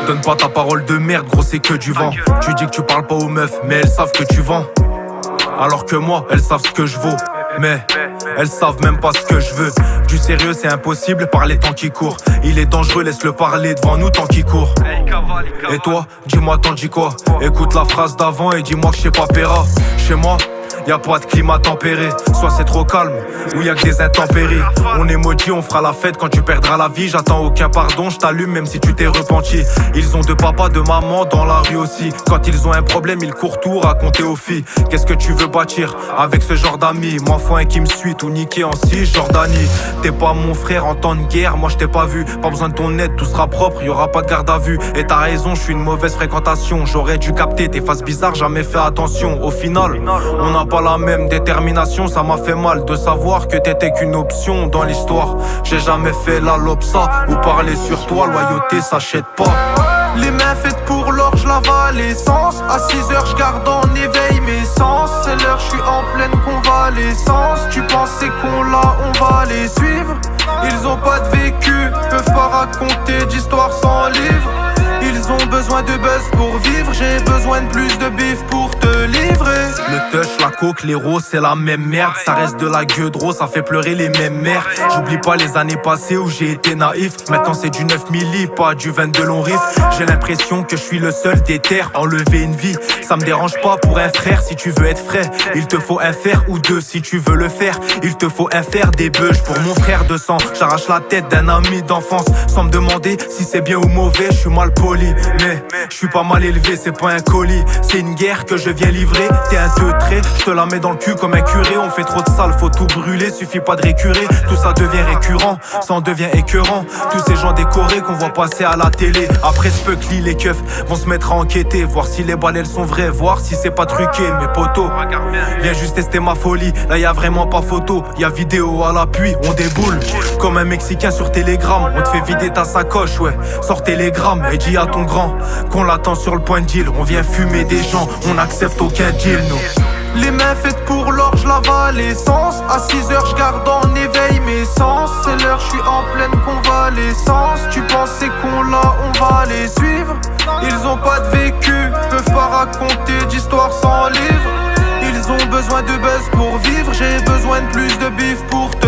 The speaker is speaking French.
Donne pas ta parole de merde, gros, c'est que du vent. Tu dis que tu parles pas aux meufs, mais elles savent que tu vends. Alors que moi, elles savent ce que je vaux. Mais elles savent même pas ce que je veux. Du sérieux c'est impossible par les temps qui courent. Il est dangereux, laisse-le parler devant nous tant qu'il court. Et toi, dis-moi t'en dis quoi? Écoute la phrase d'avant et dis-moi que je sais pas Péra. Chez moi y'a pas de climat tempéré. Soit c'est trop calme, ou y'a que des intempéries. On est maudit, on fera la fête quand tu perdras la vie. J'attends aucun pardon, je t'allume même si tu t'es repenti. Ils ont de papa, de maman dans la rue aussi. Quand ils ont un problème, ils courent tout raconter aux filles. Qu'est-ce que tu veux bâtir avec ce genre d'amis? Moi faut un qui me suit, tout niqué en 6 Jordanie. T'es pas mon frère en temps de guerre, moi je t'ai pas vu. Pas besoin de ton aide, tout sera propre, y'aura pas de garde à vue. Et t'as raison, je suis une mauvaise fréquentation. J'aurais dû capter tes faces bizarres, jamais fait attention. Au final, on n'a pas la même détermination, ça m'a fait mal de savoir que t'étais qu'une option dans l'histoire. J'ai jamais fait la lopsa ou parler sur toi, loyauté s'achète pas. Les mains faites pour l'or, j'lavale l'essence. À 6h, j'garde en éveil mes sens. C'est l'heure, j'suis en pleine convalescence. Tu pensais qu'on l'a, on va les suivre. Ils ont pas de vécu, peuvent pas raconter d'histoire sans livre. Ils ont besoin de buzz pour vivre. J'ai besoin de plus de bif pour te livrer. Le touch, la coke, les roses, c'est la même merde. Ça reste de la gueule de rose, ça fait pleurer les mêmes mères. J'oublie pas les années passées où j'ai été naïf. Maintenant c'est du 9 milli, pas du 22 long riff. J'ai l'impression que je suis le seul des terres à enlever une vie. Ça me dérange pas pour un frère si tu veux être frais. Il te faut un fer ou deux si tu veux le faire. Il te faut un fer, des beuges pour mon frère de sang. J'arrache la tête d'un ami d'enfance sans me demander si c'est bien ou mauvais. Je suis mal poli, mais je suis pas mal élevé, c'est pas un colis. C'est une guerre que je viens livrer. T'es un teutré, je te la mets dans le cul comme un curé. On fait trop de sale, faut tout brûler, suffit pas de récurer. Tout ça devient récurrent, ça en devient écœurant. Tous ces gens décorés qu'on voit passer à la télé. Après Spuckly, les keufs vont se mettre à enquêter, voir si les balles elles sont vraies, voir si c'est pas truqué. Mes potos, viens juste tester ma folie. Là y'a vraiment pas photo, y'a vidéo à l'appui. On déboule comme un Mexicain sur Telegram. On te fait vider ta sacoche, ouais. Sors Telegram et dis à ton grand qu'on l'attend sur le point de deal. On vient fumer des gens, on accepte aucun deal, nous. Les mains faites pour l'or, j'lavale l'essence. À 6h, j'garde en éveil mes sens. C'est l'heure, j'suis en pleine convalescence. Tu pensais qu'on l'a, on va les suivre. Ils ont pas de vécu, peuvent pas raconter d'histoire sans livre. Ils ont besoin de buzz pour vivre. J'ai besoin de plus de bif pour te